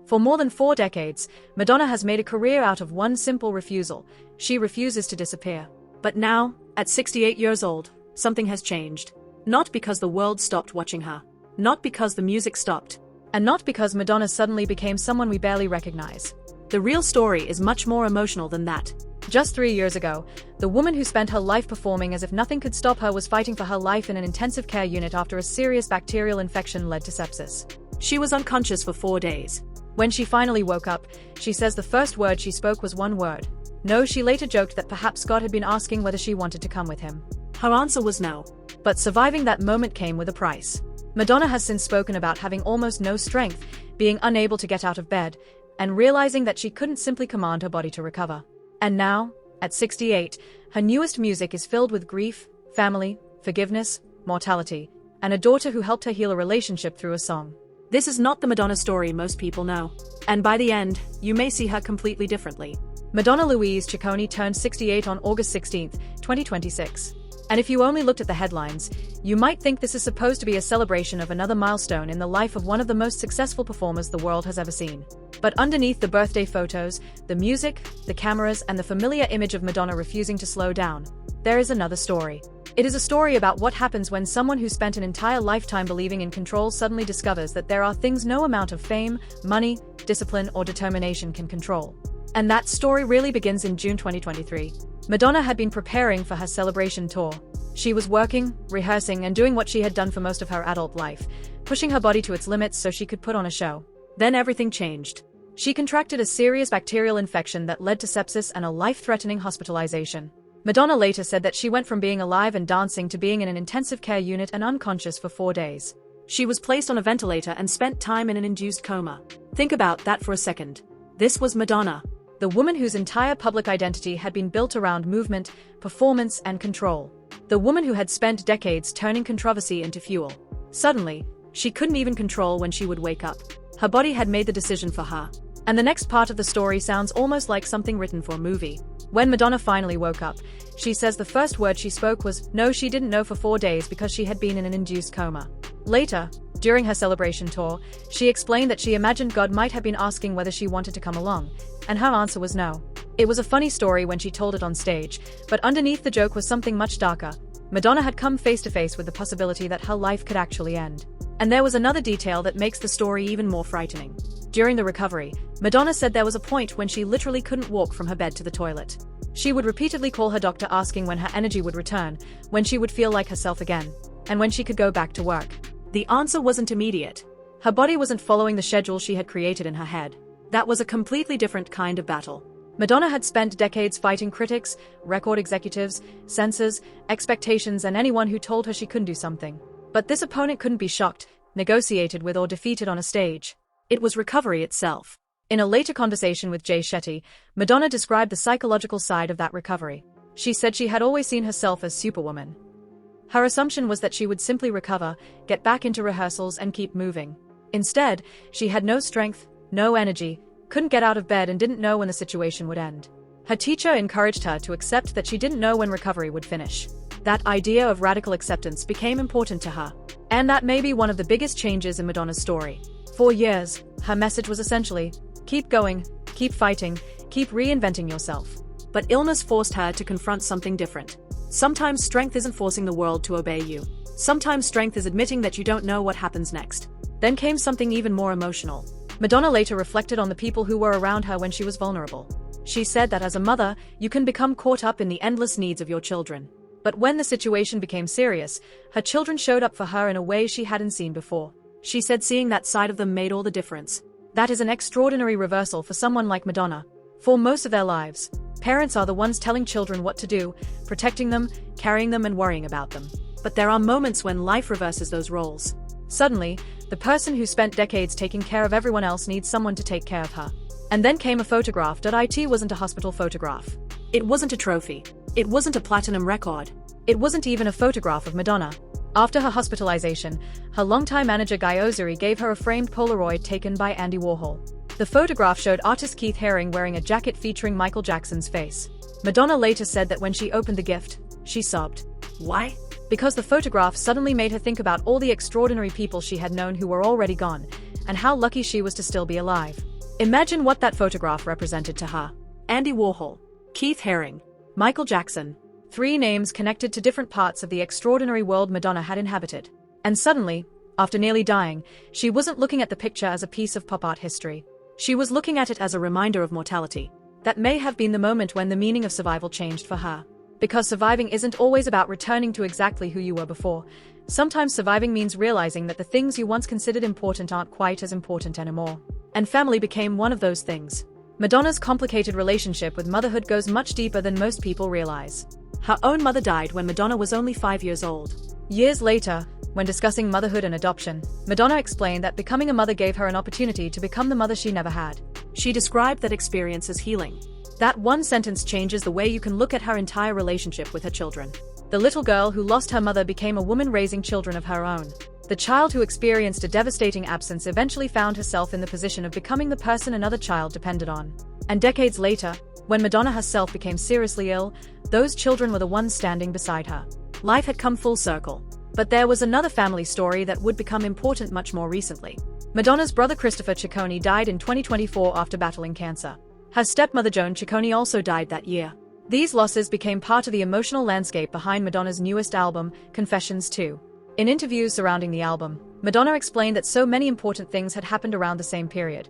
For more than 4 decades, Madonna has made a career out of one simple refusal. She refuses to disappear. But now, at 68 years old, something has changed. Not because the world stopped watching her. Not because the music stopped. And not because Madonna suddenly became someone we barely recognize. The real story is much more emotional than that. Just 3 years ago, the woman who spent her life performing as if nothing could stop her was fighting for her life in an intensive care unit after a serious bacterial infection led to sepsis. She was unconscious for 4 days. When she finally woke up, she says the first word she spoke was one word. No. She later joked that perhaps God had been asking whether she wanted to come with him. Her answer was no. But surviving that moment came with a price. Madonna has since spoken about having almost no strength, being unable to get out of bed, and realizing that she couldn't simply command her body to recover. And now, at 68, her newest music is filled with grief, family, forgiveness, mortality, and a daughter who helped her heal a relationship through a song. This is not the Madonna story most people know. And by the end, you may see her completely differently. Madonna Louise Ciccone turned 68 on August 16, 2026. And if you only looked at the headlines, you might think this is supposed to be a celebration of another milestone in the life of one of the most successful performers the world has ever seen. But underneath the birthday photos, the music, the cameras, and the familiar image of Madonna refusing to slow down, there is another story. It is a story about what happens when someone who spent an entire lifetime believing in control suddenly discovers that there are things no amount of fame, money, discipline, or determination can control. And that story really begins in June 2023. Madonna had been preparing for her celebration tour. She was working, rehearsing, and doing what she had done for most of her adult life, pushing her body to its limits so she could put on a show. Then everything changed. She contracted a serious bacterial infection that led to sepsis and a life-threatening hospitalization. Madonna later said that she went from being alive and dancing to being in an intensive care unit and unconscious for 4 days. She was placed on a ventilator and spent time in an induced coma. Think about that for a second. This was Madonna, the woman whose entire public identity had been built around movement, performance, and control. The woman who had spent decades turning controversy into fuel. Suddenly, she couldn't even control when she would wake up. Her body had made the decision for her. And the next part of the story sounds almost like something written for a movie. When Madonna finally woke up, she says the first word she spoke was no. She didn't know for 4 days because she had been in an induced coma. Later, during her celebration tour, she explained that she imagined God might have been asking whether she wanted to come along, and her answer was no. It was a funny story when she told it on stage, but underneath the joke was something much darker. Madonna had come face to face with the possibility that her life could actually end. And there was another detail that makes the story even more frightening. During the recovery, Madonna said there was a point when she literally couldn't walk from her bed to the toilet. She would repeatedly call her doctor asking when her energy would return, when she would feel like herself again, and when she could go back to work. The answer wasn't immediate. Her body wasn't following the schedule she had created in her head. That was a completely different kind of battle. Madonna had spent decades fighting critics, record executives, censors, expectations, and anyone who told her she couldn't do something. But this opponent couldn't be shocked, negotiated with, or defeated on a stage. It was recovery itself. In a later conversation with Jay Shetty, Madonna described the psychological side of that recovery. She said she had always seen herself as Superwoman. Her assumption was that she would simply recover, get back into rehearsals, and keep moving. Instead, she had no strength, no energy, couldn't get out of bed, and didn't know when the situation would end. Her teacher encouraged her to accept that she didn't know when recovery would finish. That idea of radical acceptance became important to her. And that may be one of the biggest changes in Madonna's story. For years, her message was essentially, keep going, keep fighting, keep reinventing yourself. But illness forced her to confront something different. Sometimes strength isn't forcing the world to obey you. Sometimes strength is admitting that you don't know what happens next. Then came something even more emotional. Madonna later reflected on the people who were around her when she was vulnerable. She said that as a mother, you can become caught up in the endless needs of your children. But when the situation became serious, her children showed up for her in a way she hadn't seen before. She said seeing that side of them made all the difference. That is an extraordinary reversal for someone like Madonna. For most of their lives, parents are the ones telling children what to do, protecting them, carrying them, and worrying about them. But there are moments when life reverses those roles. Suddenly, the person who spent decades taking care of everyone else needs someone to take care of her. And then came a photograph. It wasn't a hospital photograph. It wasn't a trophy. It wasn't a platinum record. It wasn't even a photograph of Madonna. After her hospitalization, her longtime manager Guy Ozuri gave her a framed Polaroid taken by Andy Warhol. The photograph showed artist Keith Haring wearing a jacket featuring Michael Jackson's face. Madonna later said that when she opened the gift, she sobbed. Why? Because the photograph suddenly made her think about all the extraordinary people she had known who were already gone, and how lucky she was to still be alive. Imagine what that photograph represented to her. Andy Warhol, Keith Haring, Michael Jackson. 3 names connected to different parts of the extraordinary world Madonna had inhabited. And suddenly, after nearly dying, she wasn't looking at the picture as a piece of pop art history. She was looking at it as a reminder of mortality. That may have been the moment when the meaning of survival changed for her. Because surviving isn't always about returning to exactly who you were before. Sometimes surviving means realizing that the things you once considered important aren't quite as important anymore. And family became one of those things. Madonna's complicated relationship with motherhood goes much deeper than most people realize. Her own mother died when Madonna was only 5 years old. Years later, when discussing motherhood and adoption, Madonna explained that becoming a mother gave her an opportunity to become the mother she never had. She described that experience as healing. That one sentence changes the way you can look at her entire relationship with her children. The little girl who lost her mother became a woman raising children of her own. The child who experienced a devastating absence eventually found herself in the position of becoming the person another child depended on. And decades later, when Madonna herself became seriously ill, those children were the ones standing beside her. Life had come full circle. But there was another family story that would become important much more recently. Madonna's brother Christopher Ciccone died in 2024 after battling cancer. Her stepmother Joan Ciccone also died that year. These losses became part of the emotional landscape behind Madonna's newest album, Confessions 2. In interviews surrounding the album, Madonna explained that so many important things had happened around the same period.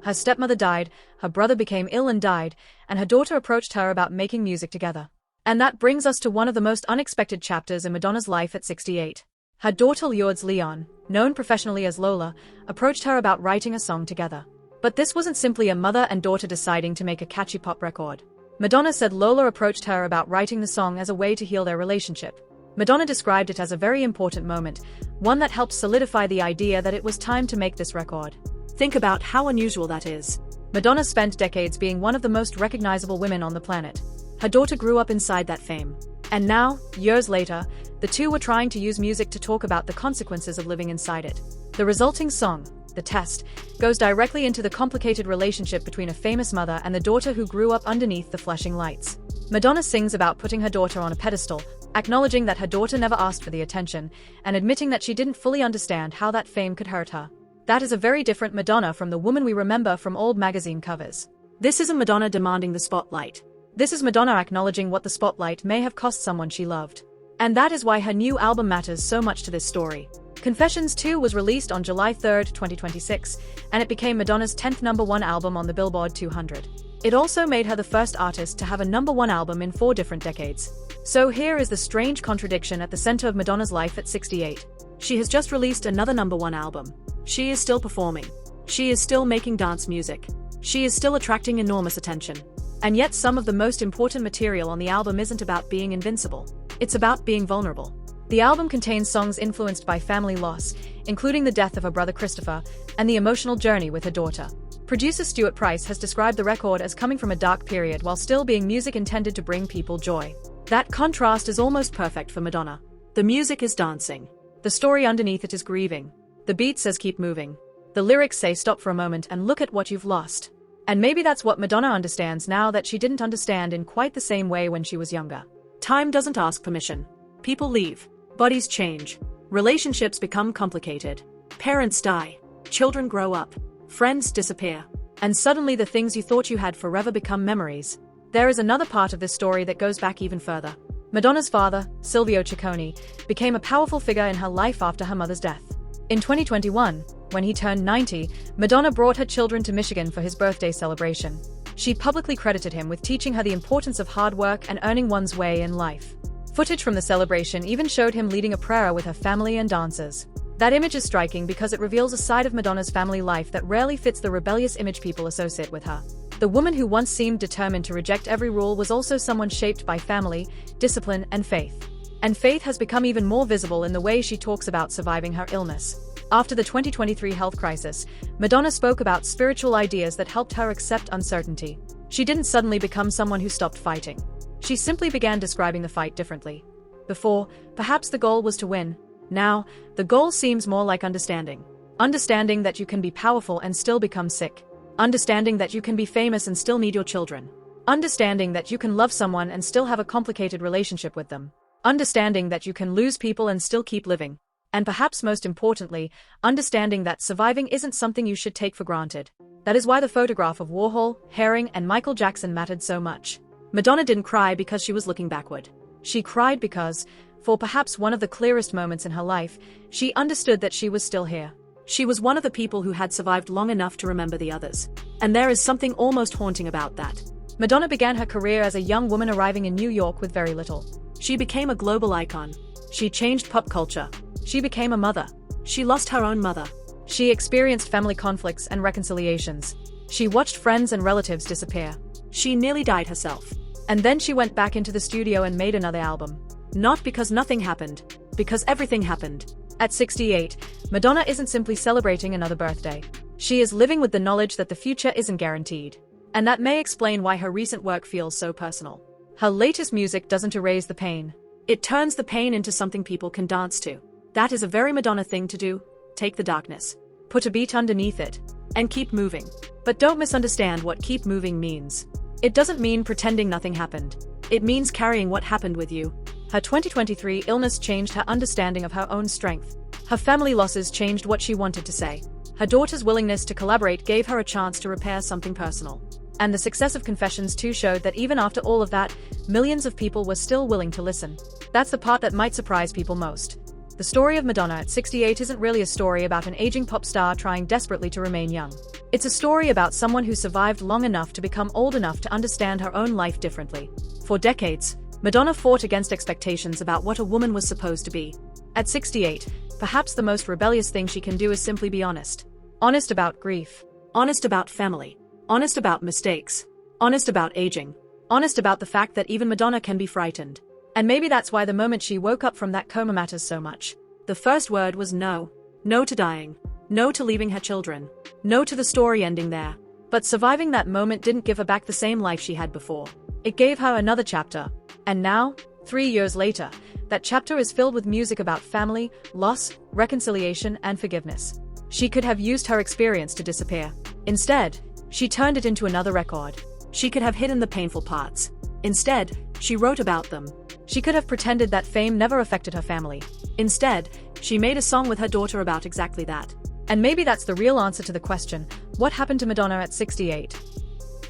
Her stepmother died, her brother became ill and died, and her daughter approached her about making music together. And that brings us to one of the most unexpected chapters in Madonna's life at 68. Her daughter Lourdes Leon, known professionally as Lola, approached her about writing a song together. But this wasn't simply a mother and daughter deciding to make a catchy pop record. Madonna said Lola approached her about writing the song as a way to heal their relationship. Madonna described it as a very important moment, one that helped solidify the idea that it was time to make this record. Think about how unusual that is. Madonna spent decades being one of the most recognizable women on the planet. Her daughter grew up inside that fame. And now, years later, the two were trying to use music to talk about the consequences of living inside it. The resulting song, The Test, goes directly into the complicated relationship between a famous mother and the daughter who grew up underneath the flashing lights. Madonna sings about putting her daughter on a pedestal, acknowledging that her daughter never asked for the attention, and admitting that she didn't fully understand how that fame could hurt her. That is a very different Madonna from the woman we remember from old magazine covers. This isn't Madonna demanding the spotlight. This is Madonna acknowledging what the spotlight may have cost someone she loved. And that is why her new album matters so much to this story. Confessions 2 was released on July 3, 2026, and it became Madonna's 10th #1 album on the Billboard 200. It also made her the first artist to have a #1 album in 4 different decades. So here is the strange contradiction at the center of Madonna's life at 68. She has just released another #1 album. She is still performing. She is still making dance music. She is still attracting enormous attention. And yet some of the most important material on the album isn't about being invincible. It's about being vulnerable. The album contains songs influenced by family loss, including the death of her brother Christopher, and the emotional journey with her daughter. Producer Stuart Price has described the record as coming from a dark period while still being music intended to bring people joy. That contrast is almost perfect for Madonna. The music is dancing. The story underneath it is grieving. The beat says keep moving. The lyrics say stop for a moment and look at what you've lost. And maybe that's what Madonna understands now that she didn't understand in quite the same way when she was younger. Time doesn't ask permission. People leave. Bodies change. Relationships become complicated. Parents die. Children grow up. Friends disappear. And suddenly the things you thought you had forever become memories. There is another part of this story that goes back even further. Madonna's father, Silvio Ciccone, became a powerful figure in her life after her mother's death. In 2021, when he turned 90, Madonna brought her children to Michigan for his birthday celebration. She publicly credited him with teaching her the importance of hard work and earning one's way in life. Footage from the celebration even showed him leading a prayer with her family and dancers. That image is striking because it reveals a side of Madonna's family life that rarely fits the rebellious image people associate with her. The woman who once seemed determined to reject every rule was also someone shaped by family, discipline, and faith. And faith has become even more visible in the way she talks about surviving her illness. After the 2023 health crisis, Madonna spoke about spiritual ideas that helped her accept uncertainty. She didn't suddenly become someone who stopped fighting. She simply began describing the fight differently. Before, perhaps the goal was to win. Now, the goal seems more like understanding. Understanding that you can be powerful and still become sick. Understanding that you can be famous and still need your children. Understanding that you can love someone and still have a complicated relationship with them. Understanding that you can lose people and still keep living. And perhaps most importantly, understanding that surviving isn't something you should take for granted. That is why the photograph of Warhol, Herring, and Michael Jackson mattered so much. Madonna didn't cry because she was looking backward. She cried because, for perhaps one of the clearest moments in her life, she understood that she was still here. She was one of the people who had survived long enough to remember the others. And there is something almost haunting about that. Madonna began her career as a young woman arriving in New York with very little. She became a global icon. She changed pop culture. She became a mother. She lost her own mother. She experienced family conflicts and reconciliations. She watched friends and relatives disappear. She nearly died herself. And then she went back into the studio and made another album. Not because nothing happened, because everything happened. At 68, Madonna isn't simply celebrating another birthday. She is living with the knowledge that the future isn't guaranteed. And that may explain why her recent work feels so personal. Her latest music doesn't erase the pain. It turns the pain into something people can dance to. That is a very Madonna thing to do. Take the darkness, put a beat underneath it, and keep moving. But don't misunderstand what keep moving means. It doesn't mean pretending nothing happened. It means carrying what happened with you. Her 2023 illness changed her understanding of her own strength. Her family losses changed what she wanted to say. Her daughter's willingness to collaborate gave her a chance to repair something personal. And the success of Confessions too showed that even after all of that, millions of people were still willing to listen. That's the part that might surprise people most. The story of Madonna at 68 isn't really a story about an aging pop star trying desperately to remain young. It's a story about someone who survived long enough to become old enough to understand her own life differently. For decades, Madonna fought against expectations about what a woman was supposed to be. At 68, perhaps the most rebellious thing she can do is simply be honest. Honest about grief. Honest about family. Honest about mistakes. Honest about aging. Honest about the fact that even Madonna can be frightened. And maybe that's why the moment she woke up from that coma matters so much. The first word was no. No to dying. No to leaving her children. No to the story ending there. But surviving that moment didn't give her back the same life she had before. It gave her another chapter. And now, 3 years later, that chapter is filled with music about family, loss, reconciliation, and forgiveness. She could have used her experience to disappear. Instead, she turned it into another record. She could have hidden the painful parts. Instead, she wrote about them. She could have pretended that fame never affected her family. Instead, she made a song with her daughter about exactly that. And maybe that's the real answer to the question, what happened to Madonna at 68?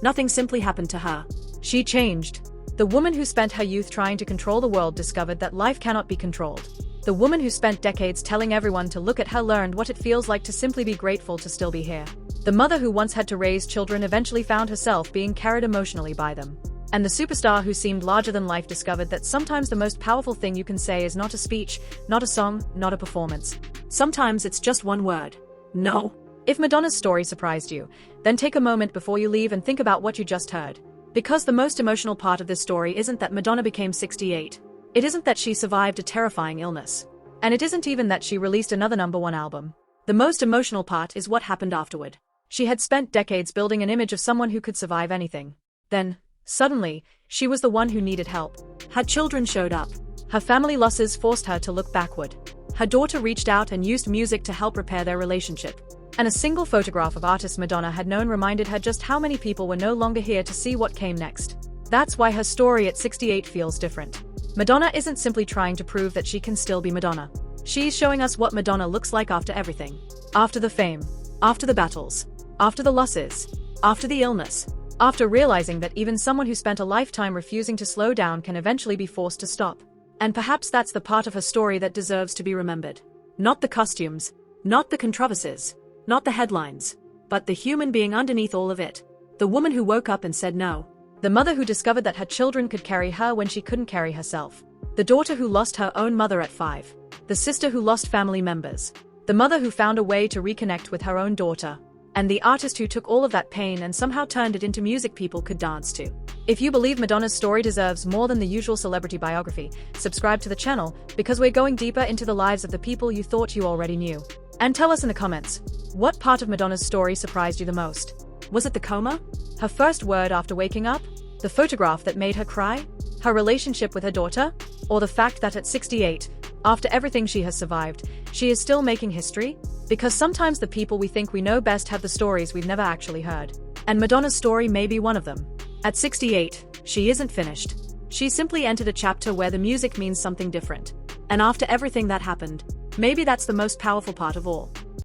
Nothing simply happened to her. She changed. The woman who spent her youth trying to control the world discovered that life cannot be controlled. The woman who spent decades telling everyone to look at her learned what it feels like to simply be grateful to still be here. The mother who once had to raise children eventually found herself being carried emotionally by them. And the superstar who seemed larger than life discovered that sometimes the most powerful thing you can say is not a speech, not a song, not a performance. Sometimes it's just one word. No. If Madonna's story surprised you, then take a moment before you leave and think about what you just heard. Because the most emotional part of this story isn't that Madonna became 68. It isn't that she survived a terrifying illness. And it isn't even that she released another #1 album. The most emotional part is what happened afterward. She had spent decades building an image of someone who could survive anything. Then, suddenly, she was the one who needed help. Her children showed up. Her family losses forced her to look backward. Her daughter reached out and used music to help repair their relationship. And a single photograph of artist Madonna had known reminded her just how many people were no longer here to see what came next. That's why her story at 68 feels different. Madonna isn't simply trying to prove that she can still be Madonna. She's showing us what Madonna looks like after everything. After the fame. After the battles. After the losses. After the illness. After realizing that even someone who spent a lifetime refusing to slow down can eventually be forced to stop. And perhaps that's the part of her story that deserves to be remembered. Not the costumes. Not the controversies. Not the headlines. But the human being underneath all of it. The woman who woke up and said no. The mother who discovered that her children could carry her when she couldn't carry herself. The daughter who lost her own mother at 5. The sister who lost family members. The mother who found a way to reconnect with her own daughter. And the artist who took all of that pain and somehow turned it into music people could dance to. If you believe Madonna's story deserves more than the usual celebrity biography, subscribe to the channel, because we're going deeper into the lives of the people you thought you already knew. And tell us in the comments, what part of Madonna's story surprised you the most? Was it the coma? Her first word after waking up? The photograph that made her cry? Her relationship with her daughter? Or the fact that at 68, after everything she has survived, she is still making history? Because sometimes the people we think we know best have the stories we've never actually heard. And Madonna's story may be one of them. At 68, she isn't finished. She simply entered a chapter where the music means something different. And after everything that happened, Maybe that's the most powerful part of all.